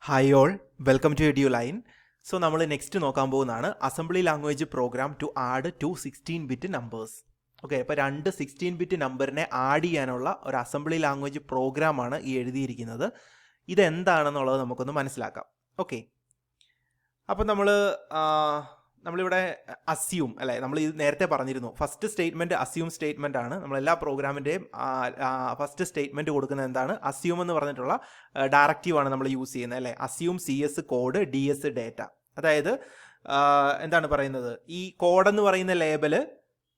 Hi all, welcome to EduLine. So നമ്മൾ next നോക്കാൻ പോകുന്നതാണ് assembly language program to add 16-bit numbers. Okay, അപ്പോൾ 16-bit നമ്പറിനെ add ചെയ്യാനുള്ള ഒരു അസംബ്ലി ലാംഗ്വേജ് പ്രോഗ്രാമാണ് ഈ എഴുതിയിരിക്കുന്നത്. ഇതെന്താണെന്നുള്ളത് നമുക്കൊന്ന് മനസ്സിലാക്കാം. ഓക്കെ, അപ്പോൾ നമ്മളിവിടെ അസ്യൂം അല്ലേ, നമ്മൾ ഇത് നേരത്തെ പറഞ്ഞിരുന്നു. ഫസ്റ്റ് സ്റ്റേറ്റ്മെൻറ്റ് അസ്യൂം സ്റ്റേറ്റ്മെൻ്റ് ആണ്. നമ്മളെല്ലാ പ്രോഗ്രാമിൻ്റെയും ഫസ്റ്റ് സ്റ്റേറ്റ്മെൻറ്റ് കൊടുക്കുന്നത് എന്താണ്? അസ്യൂം എന്ന് പറഞ്ഞിട്ടുള്ള ഡയറക്റ്റീവാണ് നമ്മൾ യൂസ് ചെയ്യുന്നത് അല്ലേ. Assume CS code DS data. അതായത് എന്താണ് പറയുന്നത്, ഈ കോഡ് എന്ന് പറയുന്ന ലേബല്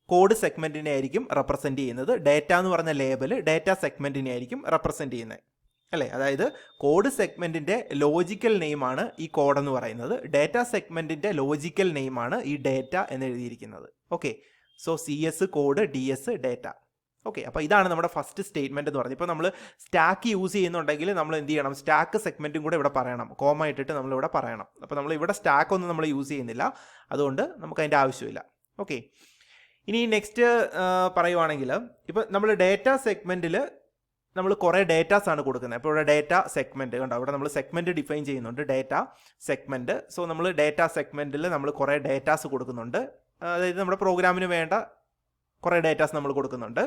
കോഡ് സെഗ്മെൻറ്റിനെ ആയിരിക്കും റെപ്രസെൻറ്റ് ചെയ്യുന്നത്. ഡേറ്റ എന്ന് പറഞ്ഞ ലേബല് ഡേറ്റ സെഗ്മെൻറ്റിനെ ആയിരിക്കും റെപ്രസെൻറ്റ് ചെയ്യുന്നത് അല്ലേ. അതായത് കോഡ് സെഗ്മെൻറ്റിൻ്റെ ലോജിക്കൽ നെയിമാണ് ഈ കോഡ് എന്ന് പറയുന്നത്, ഡേറ്റ സെഗ്മെൻറ്റിൻ്റെ ലോജിക്കൽ നെയിമാണ് ഈ ഡേറ്റ എന്ന് എഴുതിയിരിക്കുന്നത്. Okay, so CS code DS data. Okay, അപ്പോൾ ഇതാണ് നമ്മുടെ ഫസ്റ്റ് സ്റ്റേറ്റ്മെൻറ്റ് എന്ന് പറഞ്ഞത്. ഇപ്പോൾ നമ്മൾ സ്റ്റാക്ക് യൂസ് ചെയ്യുന്നുണ്ടെങ്കിൽ നമ്മൾ എന്ത് ചെയ്യണം, സ്റ്റാക്ക് സെഗ്മെൻറ്റും കൂടെ ഇവിടെ പറയണം, കോമ ഇട്ടിട്ട് നമ്മളിവിടെ പറയണം. അപ്പോൾ നമ്മൾ ഇവിടെ സ്റ്റാക്ക് ഒന്നും നമ്മൾ യൂസ് ചെയ്യുന്നില്ല, അതുകൊണ്ട് നമുക്ക് അതിൻ്റെ ആവശ്യമില്ല. ഓക്കെ, ഇനി നെക്സ്റ്റ് പറയുവാണെങ്കിൽ ഇപ്പോൾ നമ്മൾ ഡേറ്റ സെഗ്മെൻറ്റിൽ നമ്മൾ കുറേ ഡേറ്റാസ് ആണ് കൊടുക്കുന്നത്. അപ്പോൾ ഇവിടെ ഡേറ്റ സെഗ്മെൻറ്റ് കണ്ടോ, ഇവിടെ നമ്മൾ സെഗ്മെൻറ്റ് ഡിഫൈൻ ചെയ്യുന്നുണ്ട്, ഡേറ്റ സെഗ്മെൻറ്റ്. സോ നമ്മൾ ഡേറ്റ സെഗ്മെൻറ്റിൽ നമ്മൾ കുറേ ഡേറ്റാസ് കൊടുക്കുന്നുണ്ട്. അതായത് നമ്മുടെ പ്രോഗ്രാമിന് വേണ്ട കുറേ ഡേറ്റാസ് നമ്മൾ കൊടുക്കുന്നുണ്ട്.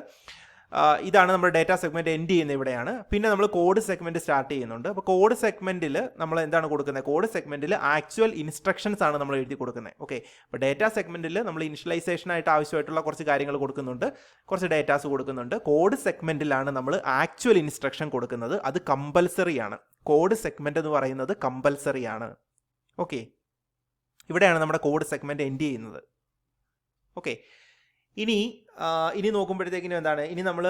ഇതാണ് നമ്മുടെ ഡേറ്റ സെഗ്മെൻറ്റ് എൻഡ് ചെയ്യുന്നത് ഇവിടെയാണ്. പിന്നെ നമ്മൾ കോഡ് സെഗ്മെൻറ്റ് സ്റ്റാർട്ട് ചെയ്യുന്നുണ്ട്. അപ്പോൾ കോഡ് സെഗ്മെൻറ്റിൽ നമ്മൾ എന്താണ് കൊടുക്കുന്നത്, കോഡ് സെഗ്മെൻറ്റിൽ ആക്ച്വൽ ഇൻസ്ട്രക്ഷൻസ് ആണ് നമ്മൾ എഴുതി കൊടുക്കുന്നത്. ഓക്കെ, അപ്പോൾ ഡേറ്റ സെഗ്മെൻറ്റിൽ നമ്മൾ ഇനിഷ്യലൈസേഷനായിട്ട് ആവശ്യമായിട്ടുള്ള കുറച്ച് കാര്യങ്ങൾ കൊടുക്കുന്നുണ്ട്, കുറച്ച് ഡേറ്റാസ് കൊടുക്കുന്നുണ്ട്. കോഡ് സെഗ്മെൻറ്റിലാണ് നമ്മൾ ആക്ച്വൽ ഇൻസ്ട്രക്ഷൻ കൊടുക്കുന്നത്. അത് കമ്പൽസറി ആണ്. കോഡ് സെഗ്മെൻറ്റ് എന്ന് പറയുന്നത് കമ്പൽസറി ആണ്. ഓക്കെ, ഇവിടെയാണ് നമ്മുടെ കോഡ് സെഗ്മെൻറ്റ് എൻഡ് ചെയ്യുന്നത്. ഓക്കെ, ഇനി നോക്കുമ്പോഴത്തേക്കിനും എന്താണ്, ഇനി നമ്മൾ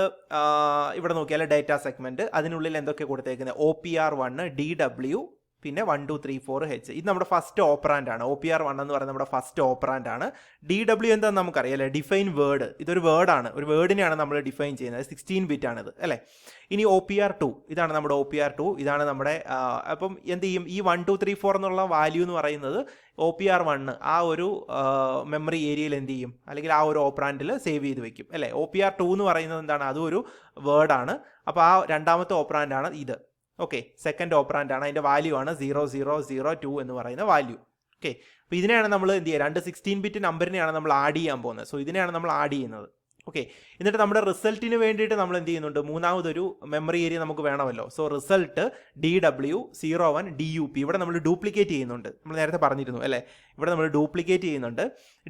ഇവിടെ നോക്കിയാൽ ഡേറ്റ സെഗ്മെൻറ്റ്, അതിനുള്ളിൽ എന്തൊക്കെ കൊടുത്തേക്കുന്നത്, OPR1 DW പിന്നെ 1 2 3 4 H. ഇത് നമ്മുടെ ഫസ്റ്റ് ഓപ്പറാൻഡ് ആണ്. OPR1 എന്ന് പറയുന്നത് നമ്മുടെ ഫസ്റ്റ് ഓപ്പറാൻഡ് ആണ്. DW എന്താണെന്ന് നമുക്കറിയാം അല്ലേ, ഡിഫൈൻ വേർഡ്. ഇതൊരു വേർഡാണ്, ഒരു വേർഡിനെയാണ് നമ്മൾ ഡിഫൈൻ ചെയ്യുന്നത്. 16-bit ആണിത് അല്ലേ. ഇനി OPR2, ഇതാണ് നമ്മുടെ OPR2, ഇതാണ് നമ്മുടെ അപ്പം എന്ത് ചെയ്യും, ഈ 1 2 3 4 എന്നുള്ള വാല്യൂ എന്ന് പറയുന്നത് OPR1 ആ ഒരു മെമ്മറി ഏരിയയിൽ എന്ത് ചെയ്യും, അല്ലെങ്കിൽ ആ ഒരു ഓപ്പറാൻഡിൽ സേവ് ചെയ്ത് വെക്കും അല്ലേ. OPR2 എന്ന് പറയുന്നത് എന്താണ്, അതും ഒരു വേർഡാണ്. അപ്പോൾ ആ രണ്ടാമത്തെ ഓപ്പറാൻഡാണ് ഇത്. ഓക്കെ, സെക്കൻഡ് ഓപ്പറാൻഡ് ആണ്, അതിൻ്റെ വാല്യൂ ആണ് 0002 എന്ന് പറയുന്ന വാല്യൂ. ഓക്കെ, അപ്പോൾ ഇതിനെയാണ് നമ്മൾ എന്ത് ചെയ്യുക, 16-bit നമ്പറിനെയാണ് നമ്മൾ ആഡ് ചെയ്യാൻ പോകുന്നത്. സോ ഇതിനെയാണ് നമ്മൾ ആഡ് ചെയ്യുന്നത്. ഓക്കെ, എന്നിട്ട് നമ്മുടെ റിസൾട്ടിന് വേണ്ടിയിട്ട് നമ്മൾ എന്ത് ചെയ്യുന്നുണ്ട്, മൂന്നാമതൊരു മെമ്മറി ഏരിയ നമുക്ക് വേണമല്ലോ. സോ റിസൾട്ട് DW01 DUP ഇവിടെ നമ്മൾ ഡ്യൂപ്ലിക്കേറ്റ് ചെയ്യുന്നുണ്ട്. നമ്മൾ നേരത്തെ പറഞ്ഞിരുന്നു അല്ലേ, ഇവിടെ നമ്മൾ ഡ്യൂപ്ലിക്കേറ്റ് ചെയ്യുന്നുണ്ട്.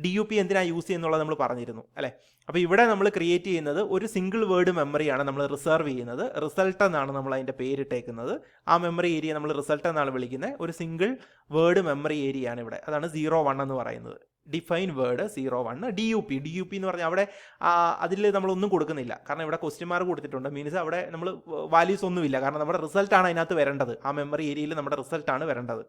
DUP എന്തിനാണ് യൂസ് ചെയ്യുന്നുള്ളത് നമ്മൾ പറഞ്ഞിരുന്നു അല്ലേ. അപ്പോൾ ഇവിടെ നമ്മൾ ക്രിയേറ്റ് ചെയ്യുന്നത് ഒരു സിംഗിൾ വേർഡ് മെമ്മറിയാണ് നമ്മൾ റിസർവ് ചെയ്യുന്നത്. റിസൾട്ട് എന്നാണ് നമ്മൾ അതിൻ്റെ പേരിട്ടേക്കുന്നത്. ആ മെമ്മറി ഏരിയ നമ്മൾ റിസൾട്ട് എന്നാണ് വിളിക്കുന്നത്. ഒരു സിംഗിൾ വേർഡ് മെമ്മറി ഏരിയ ആണ് ഇവിടെ, അതാണ് 01 എന്ന് പറയുന്നത്. ഡിഫൈൻ വേർഡ് 01 DUP എന്ന് പറഞ്ഞാൽ അവിടെ അതിൽ നമ്മളൊന്നും കൊടുക്കുന്നില്ല, കാരണം ഇവിടെ ക്വസ്റ്റ്യൻ മാർക്ക് കൊടുത്തിട്ടുണ്ട്. മീൻസ് അവിടെ നമ്മൾ വാല്യൂസ് ഒന്നുമില്ല, കാരണം നമ്മുടെ റിസൾട്ടാണ് അതിനകത്ത് വരേണ്ടത്. ആ മെമ്മറി ഏരിയയിൽ നമ്മുടെ റിസൾട്ടാണ് വരേണ്ടത്.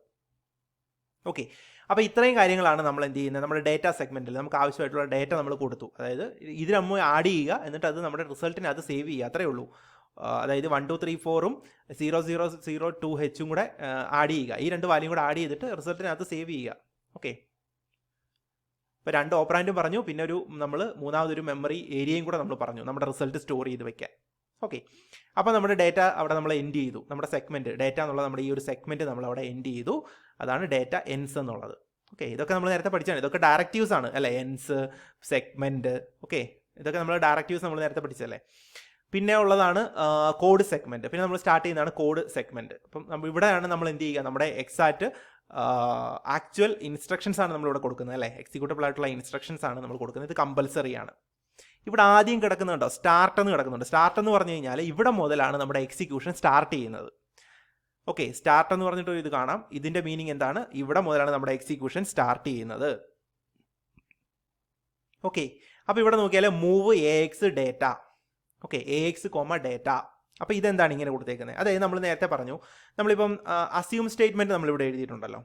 ഓക്കെ, അപ്പോൾ ഇത്രയും കാര്യങ്ങളാണ് നമ്മൾ എന്ത് ചെയ്യുന്നത്, നമ്മുടെ ഡേറ്റ സെഗ്മെൻറ്റിൽ നമുക്ക് ആവശ്യമായിട്ടുള്ള ഡേറ്റ നമ്മൾ കൊടുത്തു. അതായത് ഇത് നമ്മൾ ആഡ് ചെയ്യുക, എന്നിട്ട് അത് നമ്മുടെ റിസൾട്ടിന് അത് സേവ് ചെയ്യുക, അത്രയേ ഉള്ളൂ. അതായത് 1 2 3 4 0002 H കൂടെ ആഡ് ചെയ്യുക. ഈ രണ്ട് വാല്യൂ കൂടെ ആഡ് ചെയ്തിട്ട് റിസൾട്ടിനകത്ത് സേവ് ചെയ്യുക. ഓക്കെ, ഇപ്പോൾ രണ്ട് ഓപ്പറാൻഡും പറഞ്ഞു, പിന്നെ നമ്മൾ മൂന്നാമതൊരു മെമ്മറി ഏരിയയും കൂടെ നമ്മൾ പറഞ്ഞു നമ്മുടെ റിസൾട്ട് സ്റ്റോർ ചെയ്ത് വെക്കാൻ. ഓക്കെ, അപ്പോൾ നമ്മുടെ ഡേറ്റ അവിടെ നമ്മൾ എൻഡ് ചെയ്തു. നമ്മുടെ സെഗ്മെൻറ്റ് ഡേറ്റ എന്നുള്ള നമ്മുടെ ഈ ഒരു സെഗ്മെൻറ്റ് നമ്മൾ അവിടെ എൻഡ് ചെയ്തു. അതാണ് ഡേറ്റ എൻസ് എന്നുള്ളത്. ഓക്കെ, ഇതൊക്കെ നമ്മൾ നേരത്തെ പഠിച്ചാണ്. ഇതൊക്കെ ഡയറക്റ്റീവ്സ് ആണ് അല്ലേ, എൻസ്, സെഗ്മെൻറ്റ്. ഓക്കെ, ഇതൊക്കെ നമ്മൾ ഡയറക്റ്റീവ്സ് നമ്മൾ നേരത്തെ പഠിച്ചല്ലേ. പിന്നെ ഉള്ളതാണ് കോഡ് സെഗ്മെൻറ്റ്. പിന്നെ നമ്മൾ സ്റ്റാർട്ട് ചെയ്യുന്നതാണ് കോഡ് സെഗ്മെൻറ്റ്. അപ്പം ഇവിടെയാണ് നമ്മൾ എന്ത് ചെയ്യുക, നമ്മുടെ എക്സാക്റ്റ് ആക്ച്വൽ ഇൻസ്ട്രക്ഷൻസ് ആണ് നമ്മളിവിടെ കൊടുക്കുന്നത് അല്ലേ. എക്സിക്യൂട്ടബിൾ ആയിട്ടുള്ള ഇൻസ്ട്രക്ഷൻസ് ആണ് നമ്മൾ കൊടുക്കുന്നത്. ഇത് കമ്പൽസറി ആണ്. ഇവിടെ ആദ്യം കിടക്കുന്നുണ്ടോ, സ്റ്റാർട്ട് എന്ന് കിടക്കുന്നുണ്ട്. സ്റ്റാർട്ട് എന്ന് പറഞ്ഞു കഴിഞ്ഞാൽ ഇവിടെ മുതലാണ് നമ്മുടെ എക്സിക്യൂഷൻ സ്റ്റാർട്ട് ചെയ്യുന്നത്. ഓക്കെ, സ്റ്റാർട്ട് എന്ന് പറഞ്ഞിട്ട് ഇത് കാണാം. ഇതിൻ്റെ മീനിങ് എന്താണ്, ഇവിടെ മുതലാണ് നമ്മുടെ എക്സിക്യൂഷൻ സ്റ്റാർട്ട് ചെയ്യുന്നത്. ഓക്കെ, അപ്പോൾ ഇവിടെ നോക്കിയാൽ move AX data. Okay, AX, data. അപ്പോൾ ഇതെന്താണ് ഇങ്ങനെ കൊടുത്തേക്കുന്നത്, അതായത് നമ്മൾ നേരത്തെ പറഞ്ഞു, നമ്മളിപ്പം അസ്യൂം സ്റ്റേറ്റ്മെൻറ്റ് നമ്മളിവിടെ എഴുതിയിട്ടുണ്ടല്ലോ.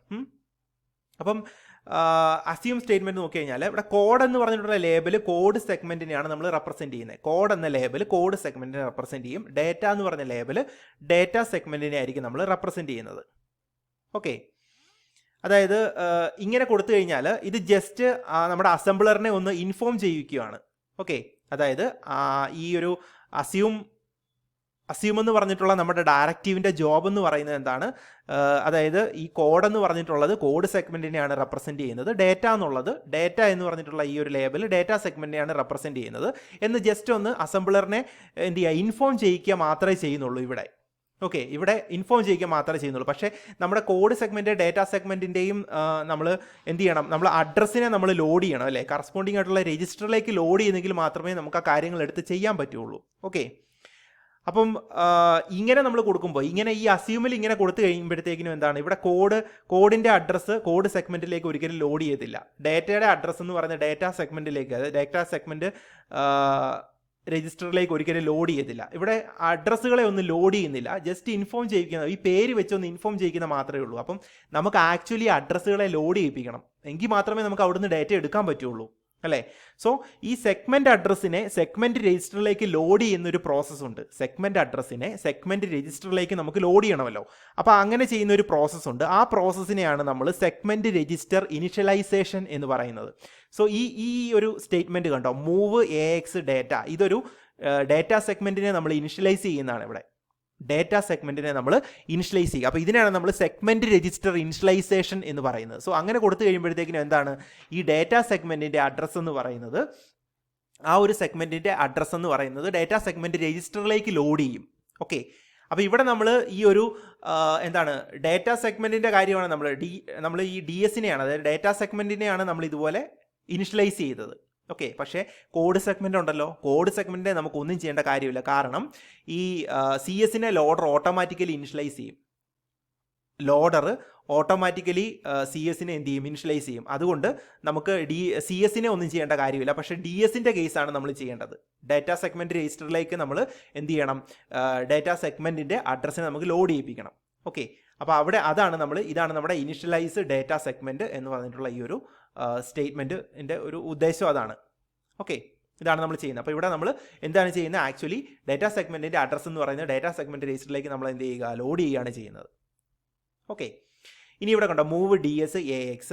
അപ്പം അസ്യൂം സ്റ്റേറ്റ്മെൻറ്റ് നോക്കി കഴിഞ്ഞാൽ ഇവിടെ കോഡ് എന്ന് പറഞ്ഞിട്ടുള്ള ലേബൽ കോഡ് സെഗ്മെൻറ്റിനെയാണ് നമ്മൾ റെപ്രസെൻറ്റ് ചെയ്യുന്നത്. കോഡ് എന്ന ലേബൽ കോഡ് സെഗ്മെൻറ്റിനെ റെപ്രസെൻറ്റ് ചെയ്യും. ഡേറ്റ എന്ന് പറഞ്ഞ ലേബൽ ഡേറ്റ സെഗ്മെൻറ്റിനെ ആയിരിക്കും നമ്മൾ റെപ്രസെൻറ്റ് ചെയ്യുന്നത്. ഓക്കെ, അതായത് ഇങ്ങനെ കൊടുത്തു കഴിഞ്ഞാൽ ഇത് ജസ്റ്റ് നമ്മുടെ അസംബ്ലറിനെ ഒന്ന് ഇൻഫോം ചെയ്യിക്കുകയാണ്. ഓക്കെ, അതായത് ഈ ഒരു അസ്യൂം അസ്യൂം എന്ന് പറഞ്ഞിട്ടുള്ള നമ്മുടെ ഡയറക്റ്റീവിൻ്റെ ജോബ് എന്ന് പറയുന്നത് എന്താണ്? അതായത് ഈ കോഡ് എന്ന് പറഞ്ഞിട്ടുള്ളത് കോഡ് സെഗ്മെൻറ്റിനെയാണ് റെപ്രസെൻറ്റ് ചെയ്യുന്നത്. ഡേറ്റ എന്നുള്ളത് ഡേറ്റ എന്ന് പറഞ്ഞിട്ടുള്ള ഈ ഒരു ലേബൽ ഡേറ്റ സെഗ്മെൻറ്റിനെയാണ് റെപ്രസെൻറ്റ് ചെയ്യുന്നത് എന്ന് ജസ്റ്റ് ഒന്ന് അസംബ്ലറിനെ എന്ത് ചെയ്യുക, ഇൻഫോം ചെയ്യിക്കുക മാത്രമേ ചെയ്യുന്നുള്ളൂ ഇവിടെ. ഓക്കെ, ഇവിടെ ഇൻഫോം ചെയ്യുക മാത്രമേ ചെയ്യുന്നുള്ളൂ. പക്ഷേ നമ്മുടെ കോഡ് സെഗ്മെൻറ്റ് ഡേറ്റ സെഗ്മെൻറ്റിൻ്റെയും നമ്മൾ എന്ത് ചെയ്യണം, നമ്മൾ അഡ്രസ്സിനെ നമ്മൾ ലോഡ് ചെയ്യണം അല്ലേ, കറസ്പോണ്ടിങ് ആയിട്ടുള്ള രജിസ്റ്ററിലേക്ക് ലോഡ് ചെയ്യുന്നെങ്കിൽ മാത്രമേ നമുക്ക് ആ കാര്യങ്ങൾ എടുത്ത് ചെയ്യാൻ പറ്റുള്ളൂ. ഓക്കെ, അപ്പം ഇങ്ങനെ നമ്മൾ കൊടുക്കുമ്പോൾ ഇങ്ങനെ ഈ അസ്യൂമിൽ ഇങ്ങനെ കൊടുത്തു കഴിയുമ്പോഴത്തേക്കിനും എന്താണ്, ഇവിടെ കോഡിൻ്റെ അഡ്രസ്സ് കോഡ് സെഗ്മെൻറ്റിലേക്ക് ഒരിക്കലും ലോഡ് ചെയ്യത്തില്ല. ഡേറ്റയുടെ അഡ്രസ്സ് എന്ന് പറയുന്ന ഡേറ്റ സെഗ്മെൻറ്റിലേക്ക്, അതായത് ഡേറ്റ സെഗ്മെൻറ്റ് രജിസ്റ്ററിലേക്ക് ഒരിക്കലും ലോഡ് ചെയ്യത്തില്ല. ഇവിടെ അഡ്രസ്സുകളെ ഒന്നും ലോഡ് ചെയ്യുന്നില്ല, ജസ്റ്റ് ഇൻഫോം ചെയ്യിക്കുന്ന, ഈ പേര് വെച്ചൊന്ന് ഇൻഫോം ചെയ്യിക്കുന്ന മാത്രമേ ഉള്ളൂ. അപ്പം നമുക്ക് ആക്ച്വലി അഡ്രസ്സുകളെ ലോഡ് ചെയ്യിപ്പിക്കണം, എങ്കിൽ മാത്രമേ നമുക്ക് അവിടുന്ന് ഡേറ്റ എടുക്കാൻ പറ്റുള്ളൂ അല്ലേ. സോ ഈ സെഗ്മെൻറ്റ് അഡ്രസ്സിനെ സെഗ്മെൻറ്റ് രജിസ്റ്ററിലേക്ക് ലോഡ് ചെയ്യുന്നൊരു പ്രോസസ്സുണ്ട്. സെഗ്മെൻറ്റ് അഡ്രസ്സിനെ സെഗ്മെൻറ്റ് രജിസ്റ്ററിലേക്ക് നമുക്ക് ലോഡ് ചെയ്യണമല്ലോ. അപ്പോൾ അങ്ങനെ ചെയ്യുന്ന ഒരു പ്രോസസ്സുണ്ട്. ആ പ്രോസസ്സിനെയാണ് നമ്മൾ സെഗ്മെൻറ്റ് രജിസ്റ്റർ ഇനിഷ്യലൈസേഷൻ എന്ന് പറയുന്നത്. സോ ഈ ഒരു സ്റ്റേറ്റ്മെൻറ്റ് കണ്ടോ, മൂവ് AX ഡേറ്റ, ഇതൊരു ഡേറ്റ സെഗ്മെൻറ്റിനെ നമ്മൾ ഇനിഷ്യലൈസ് ചെയ്യുന്നതാണ്. ഇവിടെ ഡേറ്റ സെഗ്മെൻറ്റിനെ നമ്മൾ ഇനിഷ്യലൈസ് ചെയ്യുക. അപ്പോൾ ഇതിനാണ് നമ്മൾ സെഗ്മെൻറ്റ് രജിസ്റ്റർ ഇനിഷ്യലൈസേഷൻ എന്ന് പറയുന്നത്. സോ അങ്ങനെ കൊടുത്തു കഴിയുമ്പോഴത്തേക്കിനും എന്താണ്, ഈ ഡേറ്റ സെഗ്മെൻറ്റിൻ്റെ അഡ്രസ്സ് എന്ന് പറയുന്നത്, ആ ഒരു സെഗ്മെൻറ്റിൻ്റെ അഡ്രസ്സ് എന്ന് പറയുന്നത് ഡേറ്റ സെഗ്മെൻറ്റ് രജിസ്റ്ററിലേക്ക് ലോഡ് ചെയ്യും. ഓക്കെ, അപ്പോൾ ഇവിടെ നമ്മൾ ഈ ഒരു എന്താണ് ഡേറ്റ സെഗ്മെൻറ്റിൻ്റെ കാര്യമാണ് നമ്മൾ ഈ DS-നെയാണ്, അതായത് ഡേറ്റ സെഗ്മെൻറ്റിനെയാണ് നമ്മൾ ഇതുപോലെ ഇനിഷ്യലൈസ് ചെയ്തത്. ഓക്കെ, പക്ഷേ കോഡ് സെഗ്മെൻ്റ് ഉണ്ടല്ലോ, കോഡ് സെഗ്മെൻറ്റിനെ നമുക്കൊന്നും ചെയ്യേണ്ട കാര്യമില്ല. കാരണം ഈ CS-നെ ലോഡർ ഓട്ടോമാറ്റിക്കലി ഇനിഷ്യലൈസ് ചെയ്യും. ലോഡർ ഓട്ടോമാറ്റിക്കലി CS-നെ എന്ത് ചെയ്യും, ഇനിഷ്യലൈസ് ചെയ്യും. അതുകൊണ്ട് നമുക്ക് CS-നെ ഒന്നും ചെയ്യേണ്ട കാര്യമില്ല. പക്ഷേ DS-ന്റെ കേസാണ് നമ്മൾ ചെയ്യേണ്ടത്. ഡേറ്റ സെഗ്മെൻറ്റ് രജിസ്റ്ററിലേക്ക് നമ്മൾ എന്ത് ചെയ്യണം, ഡേറ്റ സെഗ്മെൻറ്റിൻ്റെ അഡ്രസ്സിനെ നമുക്ക് ലോഡ് ചെയ്യിപ്പിക്കണം. ഓക്കെ, അപ്പോൾ ഇതാണ് നമ്മുടെ ഇനിഷ്യലൈസ് ഡേറ്റ സെഗ്മെൻറ്റ് എന്ന് പറഞ്ഞിട്ടുള്ള ഈ ഒരു സ്റ്റേറ്റ്മെൻറ്റിൻ്റെ ഒരു ഉദ്ദേശം അതാണ്. ഓക്കെ, ഇതാണ് നമ്മൾ ചെയ്യുന്നത്. അപ്പോൾ ഇവിടെ നമ്മൾ എന്താണ് ചെയ്യുന്നത്, ആക്ച്വലി ഡേറ്റ സെഗ്മെൻറ്റിൻ്റെ അഡ്രസ്സ് എന്ന് പറയുന്നത് ഡേറ്റ സെഗ്മെൻറ്റ് രജിസ്റ്ററിലേക്ക് നമ്മൾ എന്ത് ചെയ്യുക, ലോഡ് ചെയ്യുകയാണ് ചെയ്യുന്നത്. ഓക്കെ, ഇനി ഇവിടെ കണ്ടോ, move DS AX,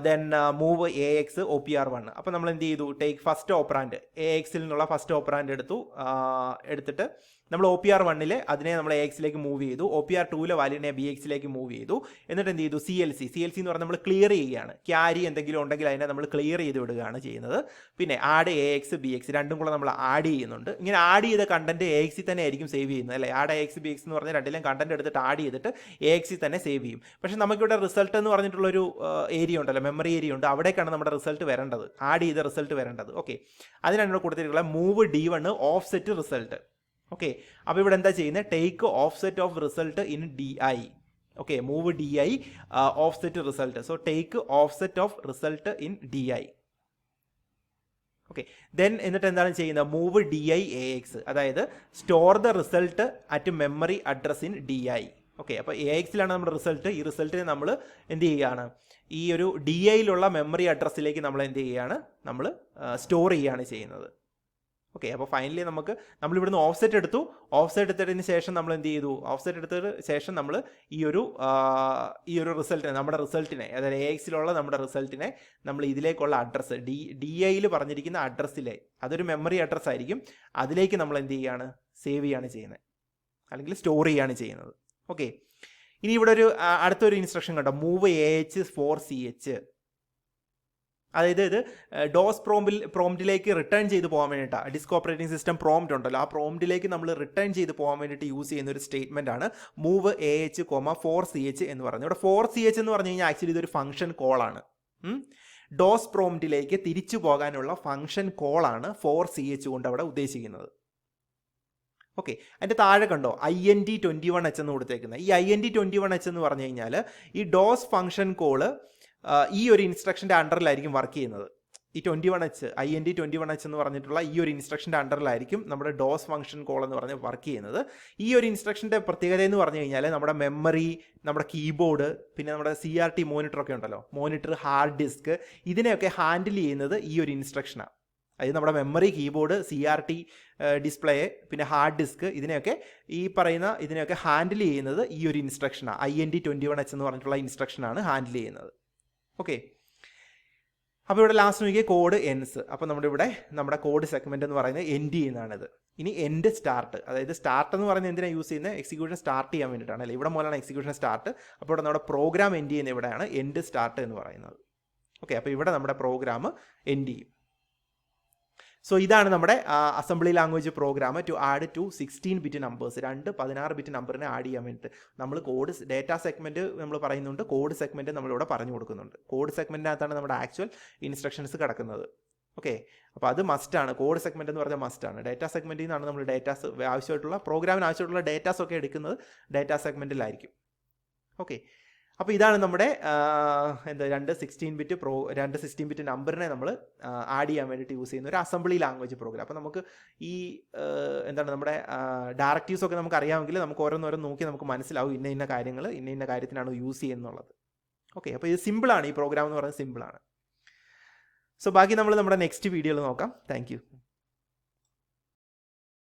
then move AX OPR1. അപ്പോൾ നമ്മൾ എന്ത് ചെയ്തു, ടേക്ക് ഫസ്റ്റ് ഓപ്പറാൻഡ്, AX-ൽ നിന്നുള്ള ഫസ്റ്റ് ഓപ്പറാൻഡ് എടുത്തിട്ട് നമ്മൾ OPR1-ൽ അതിനെ നമ്മൾ AX-ലേക്ക് മൂവ് ചെയ്തു, OPR2-ലെ വാല്യൂനെ BX-ലേക്ക് മൂവ് ചെയ്തു. എന്നിട്ട് എന്ത് ചെയ്തു, CLC എന്ന് പറഞ്ഞാൽ നമ്മൾ ക്ലിയർ ചെയ്യുകയാണ്. ക്യാരി എന്തെങ്കിലും ഉണ്ടെങ്കിൽ അതിനെ നമ്മൾ ക്ലിയർ ചെയ്ത് വിടുകയാണ് ചെയ്യുന്നത്. പിന്നെ ആഡ് AX BX രണ്ടും കൂടെ നമ്മൾ ആഡ് ചെയ്യുന്നുണ്ട്. ഇങ്ങനെ ആഡ് ചെയ്ത കണ്ടന്റ് AX-ൽ തന്നെ ആയിരിക്കും സേവ് ചെയ്യുന്നത് അല്ലേ. ആഡ് AX BX എന്ന് പറഞ്ഞാൽ രണ്ടിലും കണ്ടന്റ് എടുത്തിട്ട് ആഡ് ചെയ്തിട്ട് AX-ൽ തന്നെ സേവ് ചെയ്യും. പക്ഷേ നമുക്കിവിടെ റിസൾട്ട് എന്ന് പറഞ്ഞിട്ടുള്ളൊരു ഏരിയ ഉണ്ടല്ലോ, മെമ്മറി ഏരിയ ഉണ്ട്, അവിടേക്കാണ് നമ്മുടെ റിസൾട്ട് വരേണ്ടത്, ആഡ് ചെയ്ത റിസൾട്ട് വരേണ്ടത്. ഓക്കെ, അതിനാണ് ഇവിടെ കൊടുത്തിട്ടുള്ള move D1 offset result. Okay, അപ്പോൾ ഇവിടെ എന്താ ചെയ്യുന്നത്, take offset of result in DI. Okay, move DI offset result. So take offset of result in DI. Okay, then എന്നിട്ട് എന്താണ് ചെയ്യുന്നത്, മൂവ് DI AX, അതായത് store the result at memory address in DI. Okay, അപ്പോൾ AX-ലാണ് നമ്മുടെ result. ഈ റിസൾട്ടിനെ നമ്മൾ എന്ത് ചെയ്യുകയാണ്, ഈ ഒരു DI-യിലുള്ള മെമ്മറി അഡ്രസ്സിലേക്ക് നമ്മൾ എന്ത് ചെയ്യുകയാണ്, നമ്മൾ സ്റ്റോർ ചെയ്യുകയാണ് ചെയ്യുന്നത്. ഓക്കെ, അപ്പോൾ ഫൈനലി നമ്മളിവിടുന്ന് ഓഫ്സെറ്റ് എടുത്തതിന് ശേഷം നമ്മൾ എന്ത് ചെയ്തു, ഓഫ്സെറ്റ് എടുത്തതിന് ശേഷം നമ്മൾ ഈ ഒരു റിസൾട്ടിനെ, നമ്മുടെ റിസൾട്ടിനെ, അതായത് AX-ലുള്ള നമ്മുടെ റിസൾട്ടിനെ നമ്മൾ ഇതിലേക്കുള്ള അഡ്രസ്സ് DI-യിൽ പറഞ്ഞിരിക്കുന്ന അഡ്രസ്സിലെ, അതൊരു മെമ്മറി അഡ്രസ്സ് ആയിരിക്കും, അതിലേക്ക് നമ്മൾ എന്ത് ചെയ്യുകയാണ്, സേവ് ചെയ്യുകയാണ് ചെയ്യുന്നത്, അല്ലെങ്കിൽ സ്റ്റോർ ചെയ്യുകയാണ് ചെയ്യുന്നത്. ഓക്കെ, ഇനി ഇവിടെ അടുത്തൊരു ഇൻസ്ട്രക്ഷൻ കണ്ടോ, മൂവ് AH for CH. അതായത് ഇത് ഡോസ് പ്രോംപ്റ്റിലേക്ക് റിട്ടേൺ ചെയ്ത് പോകാൻ വേണ്ടിയിട്ടാണ്. ഡിസ്ക് ഓപ്പറേറ്റിംഗ് സിസ്റ്റം പ്രോംപ്റ്റ് ഉണ്ടല്ലോ, ആ പ്രോംപ്റ്റിലേക്ക് നമ്മൾ റിട്ടേൺ ചെയ്ത് പോകാൻ വേണ്ടിയിട്ട് യൂസ് ചെയ്യുന്ന ഒരു സ്റ്റേറ്റ്മെൻ്റ് ആണ് മൂവ് AH, for CH എന്ന് പറയുന്നത്. ഇവിടെ for CH എന്ന് പറഞ്ഞു കഴിഞ്ഞാൽ ആക്ച്വലി ഇതൊരു ഫംഗ്ഷൻ കോളാണ്. ഡോസ് പ്രോംപ്റ്റിലേക്ക് തിരിച്ചു പോകാനുള്ള ഫംഗ്ഷൻ കോളാണ് for CH കൊണ്ട് അവിടെ ഉദ്ദേശിക്കുന്നത്. ഓക്കെ, അതിൻ്റെ താഴെ കണ്ടോ INT21H എന്ന് കൊടുത്തേക്കുന്നത്. ഈ INT21H എന്ന് പറഞ്ഞു കഴിഞ്ഞാൽ ഈ ഡോസ് ഫംഗ്ഷൻ കോള് ഈ ഒരു ഇൻസ്ട്രക്ഷൻ്റെ അണ്ടറിലായിരിക്കും വർക്ക് ചെയ്യുന്നത്. ഈ INT21H എന്ന് പറഞ്ഞിട്ടുള്ള ഈ ഒരു ഇൻസ്ട്രക്ഷൻ്റെ അണ്ടറിലായിരിക്കും നമ്മുടെ ഡോസ് ഫംഗ്ഷൻ കോൾ എന്ന് പറഞ്ഞ് വർക്ക് ചെയ്യുന്നത്. ഈ ഒരു ഇൻസ്ട്രക്ഷൻ്റെ പ്രത്യേകത എന്ന് പറഞ്ഞു കഴിഞ്ഞാൽ നമ്മുടെ മെമ്മറി, നമ്മുടെ കീബോർഡ്, പിന്നെ നമ്മുടെ CRT മോണിറ്ററൊക്കെ ഉണ്ടല്ലോ, മോണിറ്റർ, ഹാർഡ് ഡിസ്ക്, ഇതിനെയൊക്കെ ഹാൻഡിൽ ചെയ്യുന്നത് ഈ ഒരു ഇൻസ്ട്രക്ഷനാണ്. അതായത് നമ്മുടെ മെമ്മറി, കീബോർഡ്, CRT ഡിസ്പ്ലേ, പിന്നെ ഹാർഡ് ഡിസ്ക്, ഇതിനെയൊക്കെ ഹാൻഡിൽ ചെയ്യുന്നത് ഈ ഒരു ഇൻസ്ട്രക്ഷനാണ്. INT21H എന്ന് പറഞ്ഞിട്ടുള്ള ഇൻസ്ട്രക്ഷനാണ് ഹാൻഡിൽ ചെയ്യുന്നത്. ഓക്കെ, അപ്പോൾ ഇവിടെ ലാസ്റ്റ് നോക്കിയ കോഡ് എൻസ്. അപ്പോൾ നമ്മുടെ കോഡ് സെഗ്മെന്റ് എന്ന് പറയുന്നത് എൻഡ് ചെയ്യുന്നതാണിത്. ഇനി എൻഡ് സ്റ്റാർട്ട്, അതായത് സ്റ്റാർട്ട് എന്ന് പറയുന്നത് എന്തിനാണ് യൂസ് ചെയ്യുന്നത്? എക്സിക്യൂഷൻ സ്റ്റാർട്ട് ചെയ്യാൻ വേണ്ടിയിട്ടാണ് അല്ലേ? ഇവിടെ മുതലാണ് എക്സിക്യൂഷൻ സ്റ്റാർട്ട്. അപ്പോൾ ഇവിടെ നമ്മുടെ പ്രോഗ്രാം എൻഡ് ചെയ്യുന്ന ഇവിടെയാണ് എൻഡ് സ്റ്റാർട്ട് എന്ന് പറയുന്നത്. ഓക്കെ, അപ്പോൾ ഇവിടെ നമ്മുടെ പ്രോഗ്രാം എൻഡ് ചെയ്യും. സോ ഇതാണ് നമ്മുടെ assembly language program to add two 16 bit numbers. 16 bit നമ്പറിനെ ആഡ് ചെയ്യാൻ വേണ്ടിയിട്ട് നമ്മൾ കോഡ് ഡേറ്റ സെഗ്മെന്റ് നമ്മൾ പറയുന്നുണ്ട്, കോഡ് സെഗ്മെന്റ് നമ്മളിവിടെ പറഞ്ഞു കൊടുക്കുന്നുണ്ട്. കോഡ് സെഗ്മെന്റിനകത്താണ് നമ്മുടെ ആക്ച്വൽ ഇൻസ്ട്രക്ഷൻസ് കിടക്കുന്നത്. ഓക്കെ, അപ്പോൾ അത് മസ്റ്റാണ്. കോഡ് സെഗ്മെന്റ് എന്ന് പറഞ്ഞാൽ മസ്റ്റാണ്. ഡേറ്റ സെഗ്മെന്റിൽ നിന്നാണ് നമ്മൾ ഡേറ്റാസ് ആവശ്യമായിട്ടുള്ള പ്രോഗ്രാമിന് ആവശ്യമായിട്ടുള്ള ഡേറ്റാസ് ഒക്കെ എടുക്കുന്നത് ഡേറ്റ സെഗ്മെന്റിലായിരിക്കും. ഓക്കെ, അപ്പോൾ ഇതാണ് നമ്മുടെ രണ്ട് 16 ബിറ്റ് നമ്പറിനെ നമ്മൾ ആഡ് ചെയ്യാൻ വേണ്ടിയിട്ട് യൂസ് ചെയ്യുന്ന ഒരു അസംബ്ലി ലാംഗ്വേജ് പ്രോഗ്രാം. അപ്പോൾ നമുക്ക് ഈ നമ്മുടെ ഡയറക്റ്റീവ്സ് ഒക്കെ നമുക്ക് അറിയാമെങ്കിൽ നമുക്ക് ഓരോന്നോരോന്ന് നോക്കി നമുക്ക് മനസ്സിലാവും ഇന്ന കാര്യങ്ങൾ ഇന്ന കാര്യത്തിനാണ് യൂസ് ചെയ്യുന്നുള്ളത്. ഓക്കെ, അപ്പോൾ ഇത് സിമ്പിളാണ്. ഈ പ്രോഗ്രാം എന്ന് പറയുന്നത് സിമ്പിളാണ്. സോ ബാക്കി നമ്മൾ നമ്മുടെ നെക്സ്റ്റ് വീഡിയോയിൽ നോക്കാം. Thank you.